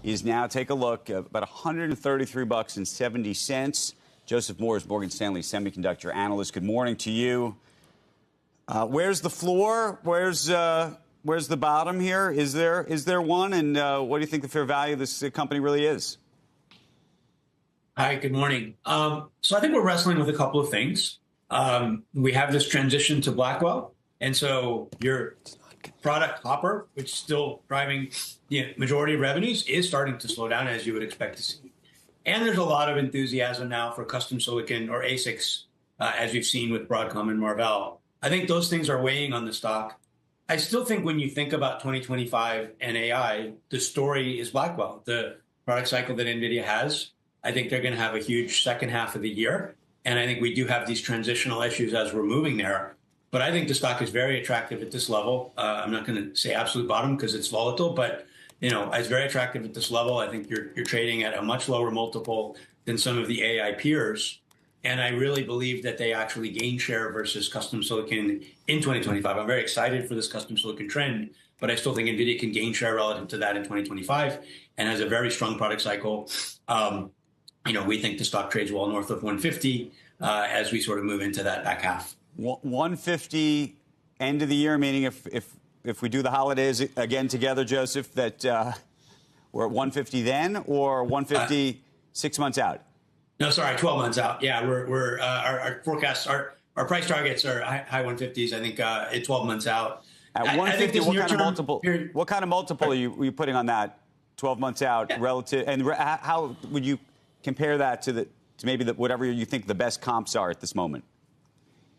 is now, take a look, about $133.70. Joseph Moore is Morgan Stanley semiconductor analyst. Good morning to you. Where's the floor? Where's the bottom here? Is there one? And what do you think the fair value of this company really is? Hi, good morning. So I think we're wrestling with a couple of things. We have this transition to Blackwell, and so your product Hopper, which is still driving the majority of revenues, is starting to slow down, as you would expect to see. And there's a lot of enthusiasm now for custom silicon or ASICs, as we've seen with Broadcom and Marvell. I think those things are weighing on the stock. I still think when you think about 2025 and AI, the story is Blackwell, the product cycle that Nvidia has. I think they're going to have a huge second half of the year. And I think we do have these transitional issues as we're moving there. But I think the stock is very attractive at this level. I'm not going to say absolute bottom because it's volatile, but it's very attractive at this level. I think you're trading at a much lower multiple than some of the AI peers. And I really believe that they actually gain share versus custom silicon in 2025. I'm very excited for this custom silicon trend, but I still think Nvidia can gain share relative to that in 2025 and has a very strong product cycle. We think the stock trades well north of 150 as we sort of move into that back half. 150 end of the year, meaning if we do the holidays again together, Joseph, that we're at 150 then, or 150 6 months out? No, sorry, 12 months out. Yeah, we're our forecasts, our price targets are high 150s. I think at 12 months out. At 150, what kind of multiple? What kind of multiple are you putting on that? 12 months out, relative, and how would you compare that to maybe whatever you think the best comps are at this moment?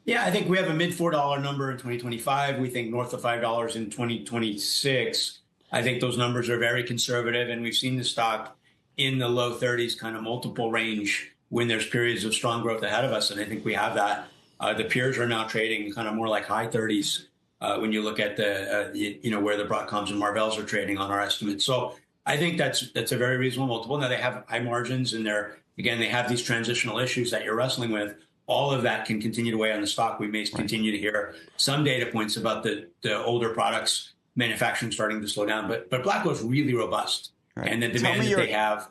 Yeah, I think we have a mid $4 number in 2025. We think north of $5 in 2026. I think those numbers are very conservative, and we've seen the stock in the low 30s kind of multiple range when there's periods of strong growth ahead of us, and I think we have that. The peers are now trading kind of more like high 30s when you look at the where the Broadcoms and Marvells are trading on our estimates. So I think that's a very reasonable multiple. Now they have high margins, and they have these transitional issues that you're wrestling with. All of that can continue to weigh on the stock. We may continue to hear some data points about the older products manufacturing starting to slow down, but Blackwell is really robust, and the demand that they have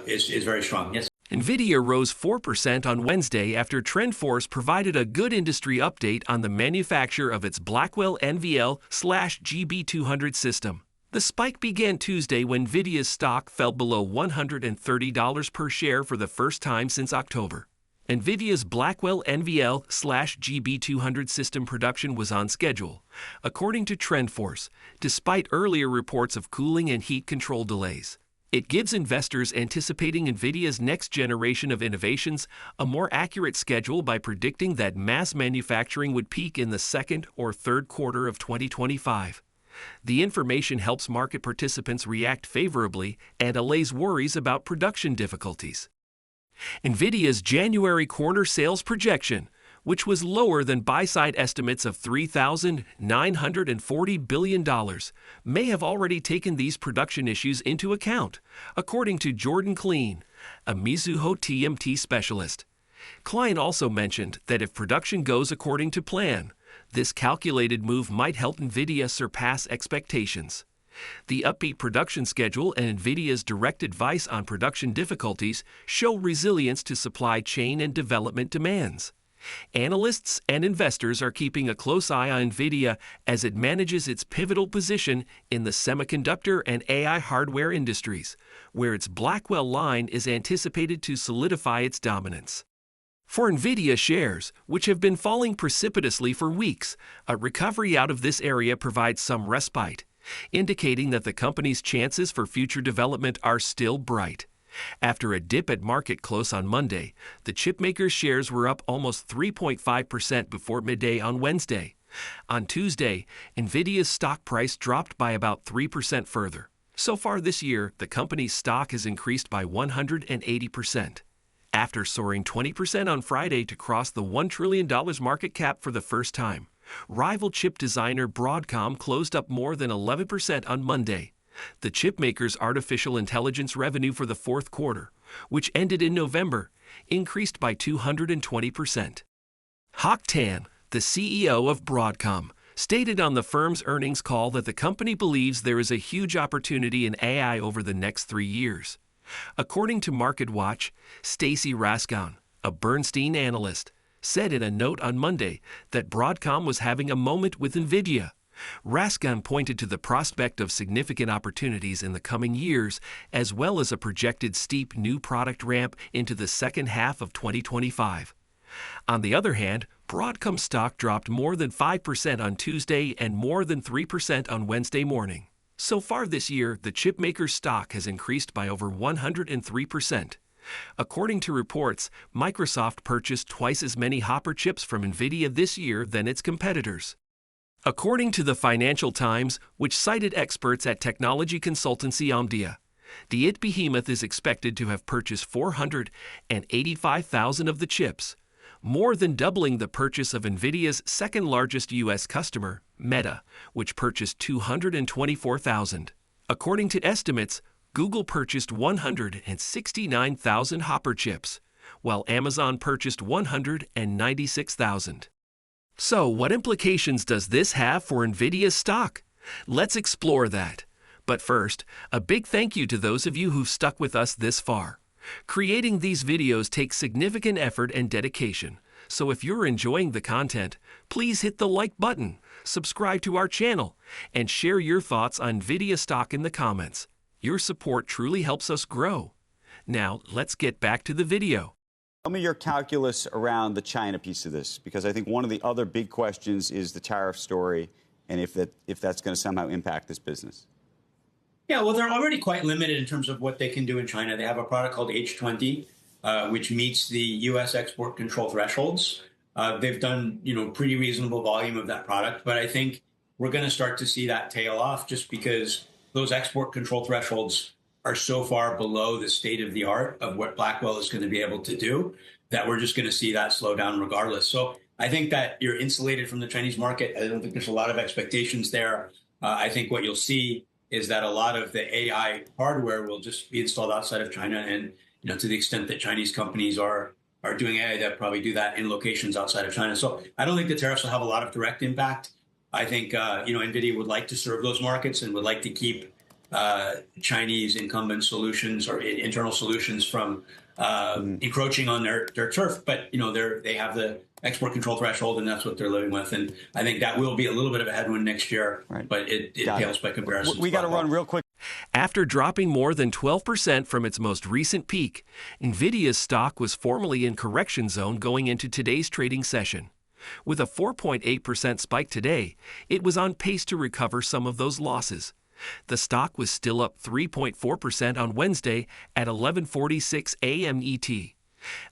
is very strong. Yes. Nvidia rose 4% on Wednesday after TrendForce provided a good industry update on the manufacture of its Blackwell NVL/GB200 system. The spike began Tuesday when Nvidia's stock fell below $130 per share for the first time since October. Nvidia's Blackwell NVL/GB200 system production was on schedule, according to TrendForce, despite earlier reports of cooling and heat control delays. It gives investors anticipating Nvidia's next generation of innovations a more accurate schedule by predicting that mass manufacturing would peak in the second or third quarter of 2025. The information helps market participants react favorably and allays worries about production difficulties. Nvidia's January quarter sales projection, which was lower than buy-side estimates of $3,940 billion, may have already taken these production issues into account, according to Jordan Klein, a Mizuho TMT specialist. Klein also mentioned that if production goes according to plan, this calculated move might help Nvidia surpass expectations. The upbeat production schedule and Nvidia's direct advice on production difficulties show resilience to supply chain and development demands. Analysts and investors are keeping a close eye on Nvidia as it manages its pivotal position in the semiconductor and AI hardware industries, where its Blackwell line is anticipated to solidify its dominance. For Nvidia shares, which have been falling precipitously for weeks, a recovery out of this area provides some respite, indicating that the company's chances for future development are still bright. After a dip at market close on Monday, the chipmaker's shares were up almost 3.5% before midday on Wednesday. On Tuesday, Nvidia's stock price dropped by about 3% further. So far this year, the company's stock has increased by 180%. After soaring 20% on Friday to cross the $1 trillion market cap for the first time, rival chip designer Broadcom closed up more than 11% on Monday. The chipmaker's artificial intelligence revenue for the fourth quarter, which ended in November, increased by 220%. Hock Tan, the CEO of Broadcom, stated on the firm's earnings call that the company believes there is a huge opportunity in AI over the next 3 years. According to MarketWatch, Stacy Rasgon, a Bernstein analyst, said in a note on Monday that Broadcom was having a moment with Nvidia. Rasgon pointed to the prospect of significant opportunities in the coming years, as well as a projected steep new product ramp into the second half of 2025. On the other hand, Broadcom stock dropped more than 5% on Tuesday and more than 3% on Wednesday morning. So far this year, the chipmaker's stock has increased by over 103%. According to reports, Microsoft purchased twice as many Hopper chips from Nvidia this year than its competitors. According to the Financial Times, which cited experts at technology consultancy Omdia, the IT behemoth is expected to have purchased 485,000 of the chips, more than doubling the purchase of Nvidia's second-largest U.S. customer, Meta, which purchased 224,000. According to estimates, Google purchased 169,000 Hopper chips, while Amazon purchased 196,000. So, what implications does this have for Nvidia's stock? Let's explore that. But first, a big thank you to those of you who've stuck with us this far. Creating these videos takes significant effort and dedication, so if you're enjoying the content, please hit the like button, subscribe to our channel, and share your thoughts on Nvidia stock in the comments. Your support truly helps us grow. Now, let's get back to the video. Tell me your calculus around the China piece of this, because I think one of the other big questions is the tariff story and if that's going to somehow impact this business. Yeah, well, they're already quite limited in terms of what they can do in China. They have a product called H20, which meets the U.S. export control thresholds. They've done, pretty reasonable volume of that product, but I think we're going to start to see that tail off just because those export control thresholds are so far below the state of the art of what Blackwell is going to be able to do that we're just going to see that slow down regardless. So I think that you're insulated from the Chinese market. I don't think there's a lot of expectations there. I think what you'll see is that a lot of the AI hardware will just be installed outside of China. And, to the extent that Chinese companies are doing AI, they'll probably do that in locations outside of China. So I don't think the tariffs will have a lot of direct impact. I think, NVIDIA would like to serve those markets and would like to keep Chinese incumbent solutions or internal solutions from encroaching on their turf. But, they have the export control threshold, and that's what they're living with. And I think that will be a little bit of a headwind next year, right. But it pales by comparison. We got to run real quick. After dropping more than 12% from its most recent peak, Nvidia's stock was formally in correction zone going into today's trading session. With a 4.8% spike today, it was on pace to recover some of those losses. The stock was still up 3.4% on Wednesday at 11:46 a.m. ET.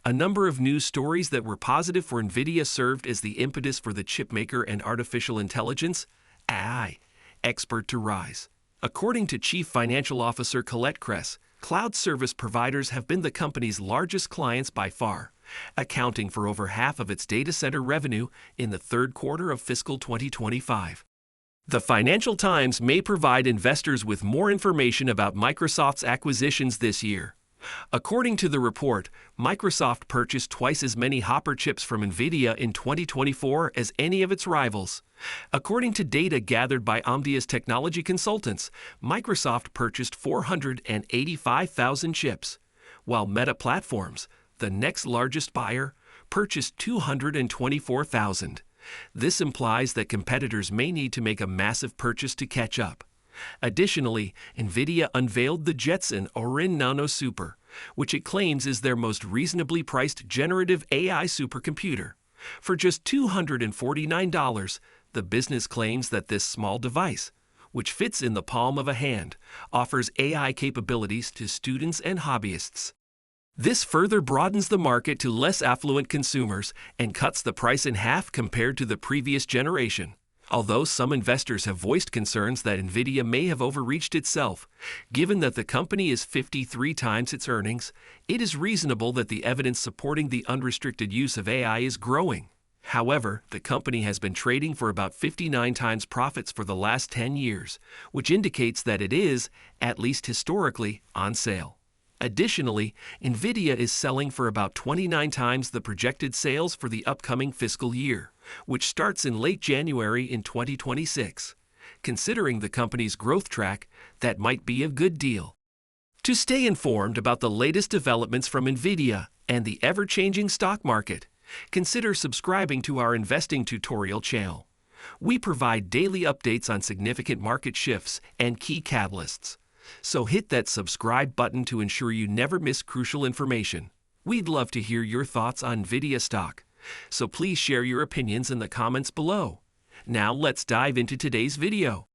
A number of news stories that were positive for Nvidia served as the impetus for the chipmaker and artificial intelligence AI expert to rise. According to Chief Financial Officer Colette Kress, cloud service providers have been the company's largest clients by far, accounting for over half of its data center revenue in the third quarter of fiscal 2025. The Financial Times may provide investors with more information about Microsoft's acquisitions this year. According to the report, Microsoft purchased twice as many Hopper chips from Nvidia in 2024 as any of its rivals. According to data gathered by Omdia's technology consultants, Microsoft purchased 485,000 chips, while Meta Platforms, the next largest buyer, purchased 224,000. This implies that competitors may need to make a massive purchase to catch up. Additionally, Nvidia unveiled the Jetson Orin Nano Super, which it claims is their most reasonably priced generative AI supercomputer. For just $249, the business claims that this small device, which fits in the palm of a hand, offers AI capabilities to students and hobbyists. This further broadens the market to less affluent consumers and cuts the price in half compared to the previous generation. Although some investors have voiced concerns that Nvidia may have overreached itself, given that the company is 53 times its earnings, it is reasonable that the evidence supporting the unrestricted use of AI is growing. However, the company has been trading for about 59 times profits for the last 10 years, which indicates that it is, at least historically, on sale. Additionally, Nvidia is selling for about 29 times the projected sales for the upcoming fiscal year, which starts in late January in 2026. Considering the company's growth track, that might be a good deal. To stay informed about the latest developments from Nvidia and the ever-changing stock market, consider subscribing to our investing tutorial channel. We provide daily updates on significant market shifts and key catalysts. So hit that subscribe button to ensure you never miss crucial information. We'd love to hear your thoughts on Nvidia stock, so please share your opinions in the comments below. Now let's dive into today's video.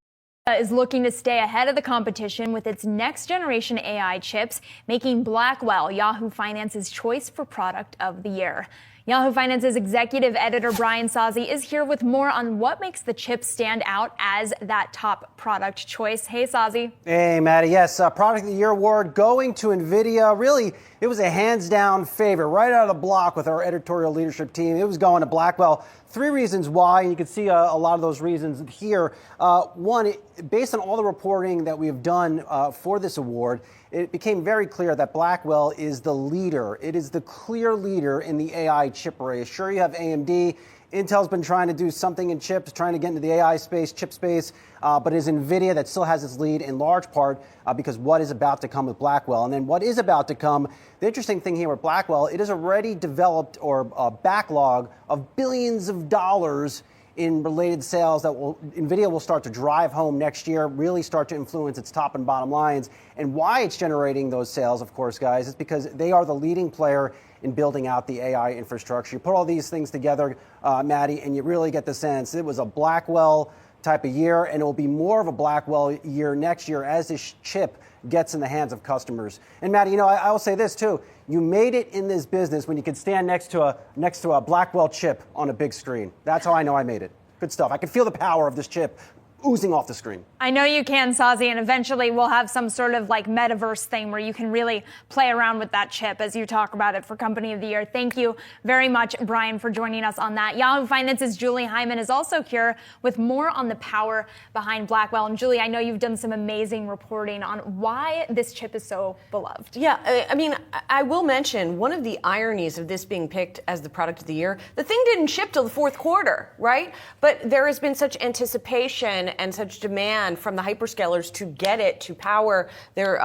Is looking to stay ahead of the competition with its next-generation AI chips, making Blackwell Yahoo Finance's choice for product of the year. Yahoo Finance's executive editor Brian Sozzi is here with more on what makes the chip stand out as that top product choice. Hey, Sozzi. Hey, Maddie. Yes, Product of the Year award going to Nvidia. Really, it was a hands-down favorite right out of the block with our editorial leadership team. It was going to Blackwell. 3 reasons why, and you can see a lot of those reasons here. One, based on all the reporting that we have done for this award, it became very clear that Blackwell is the leader. It is the clear leader in the AI chip race. Sure, you have AMD. Intel's been trying to do something in chips, trying to get into the AI space, chip space, but it is Nvidia that still has its lead in large part because what is about to come with Blackwell. And then what is about to come, the interesting thing here with Blackwell, it has already developed a backlog of billions of dollars in related sales that Nvidia will start to drive home next year, really start to influence its top and bottom lines. And why it's generating those sales, of course, guys, is because they are the leading player in building out the AI infrastructure. You put all these things together, Maddie, and you really get the sense it was a Blackwell type of year, and it will be more of a Blackwell year next year as this chip gets in the hands of customers. And Maddie, I will say this too. You made it in this business when you could stand next to a Blackwell chip on a big screen. That's how I know I made it. Good stuff. I can feel the power of this chip oozing off the screen. I know you can, Sozzi, and eventually we'll have some sort of like metaverse thing where you can really play around with that chip as you talk about it for Company of the Year. Thank you very much, Brian, for joining us on that. Yahoo Finance's Julie Hyman is also here with more on the power behind Blackwell. And Julie, I know you've done some amazing reporting on why this chip is so beloved. Yeah, I mean, I will mention one of the ironies of this being picked as the product of the year. The thing didn't ship till the fourth quarter, right? But there has been such anticipation and such demand from the hyperscalers to get it to power their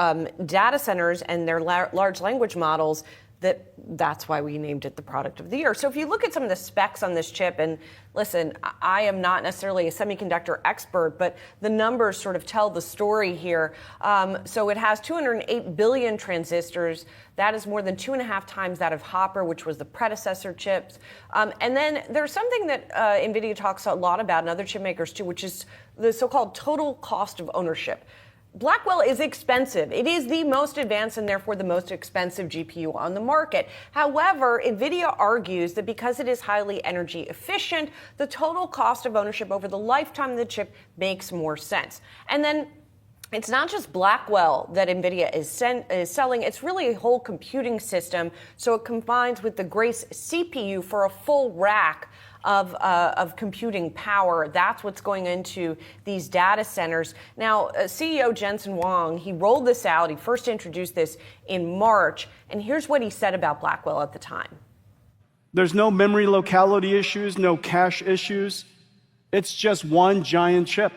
data centers and their large language models that's why we named it the product of the year. So if you look at some of the specs on this chip, and listen, I am not necessarily a semiconductor expert, but the numbers sort of tell the story here. So it has 208 billion transistors. That is more than 2.5 times that of Hopper, which was the predecessor chips. And then there's something that NVIDIA talks a lot about, and other chip makers too, which is the so-called total cost of ownership. Blackwell is expensive. It is the most advanced and therefore the most expensive GPU on the market. However, NVIDIA argues that because it is highly energy efficient, the total cost of ownership over the lifetime of the chip makes more sense. And then it's not just Blackwell that NVIDIA is selling, it's really a whole computing system. So it combines with the Grace CPU for a full rack of computing power. That's what's going into these data centers. Now, CEO Jensen Huang, he rolled this out. He first introduced this in March. And here's what he said about Blackwell at the time. There's no memory locality issues, no cache issues. It's just one giant chip.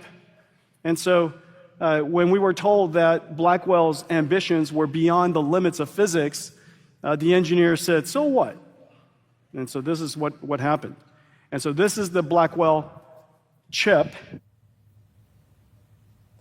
And so when we were told that Blackwell's ambitions were beyond the limits of physics, the engineer said, so what? And so this is what happened. And so this is the Blackwell chip.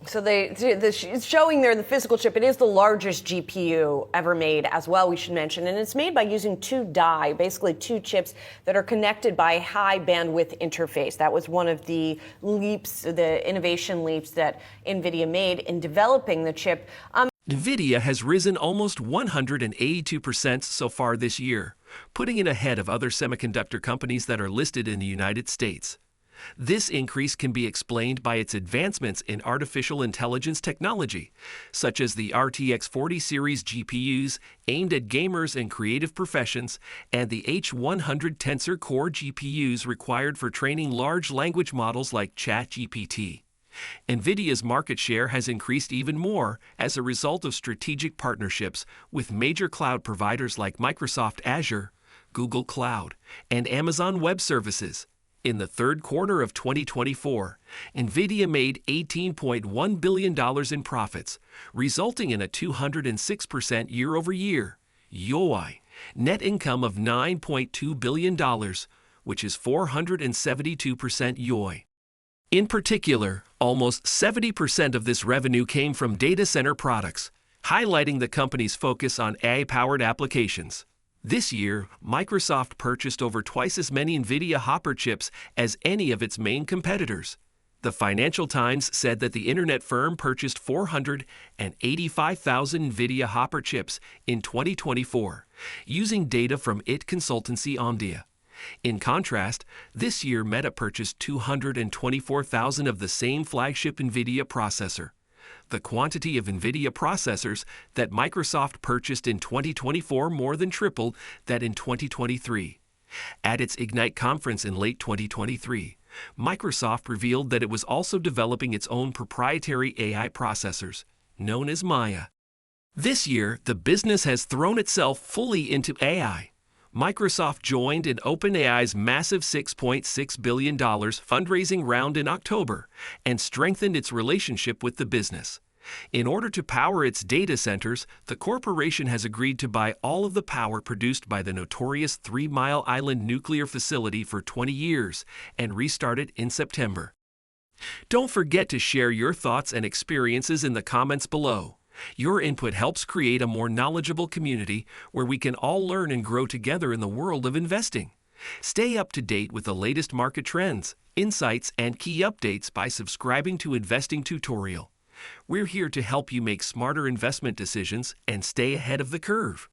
So it's showing there the physical chip. It is the largest GPU ever made as well, we should mention. And it's made by using 2 die, basically 2 chips that are connected by a high bandwidth interface. That was one of the leaps, the innovation leaps that NVIDIA made in developing the chip. Nvidia has risen almost 182% so far this year, putting it ahead of other semiconductor companies that are listed in the United States. This increase can be explained by its advancements in artificial intelligence technology, such as the RTX 40 series GPUs aimed at gamers and creative professions, and the H100 Tensor Core GPUs required for training large language models like ChatGPT. NVIDIA's market share has increased even more as a result of strategic partnerships with major cloud providers like Microsoft Azure, Google Cloud, and Amazon Web Services. In the third quarter of 2024, Nvidia made $18.1 billion in profits, resulting in a 206% year-over-year YoY net income of $9.2 billion, which is 472% YoY. In particular, almost 70% of this revenue came from data center products, highlighting the company's focus on AI-powered applications. This year, Microsoft purchased over twice as many Nvidia Hopper chips as any of its main competitors. The Financial Times said that the internet firm purchased 485,000 Nvidia Hopper chips in 2024, using data from IT consultancy Omdia. In contrast, this year Meta purchased 224,000 of the same flagship Nvidia processor. The quantity of Nvidia processors that Microsoft purchased in 2024 more than tripled that in 2023. At its Ignite conference in late 2023, Microsoft revealed that it was also developing its own proprietary AI processors, known as Maya. This year, the business has thrown itself fully into AI. Microsoft joined in OpenAI's massive $6.6 billion fundraising round in October and strengthened its relationship with the business. In order to power its data centers, the corporation has agreed to buy all of the power produced by the notorious 3 Mile Island nuclear facility for 20 years and restart it in September. Don't forget to share your thoughts and experiences in the comments below. Your input helps create a more knowledgeable community where we can all learn and grow together in the world of investing. Stay up to date with the latest market trends, insights, and key updates by subscribing to Investing Tutorial. We're here to help you make smarter investment decisions and stay ahead of the curve.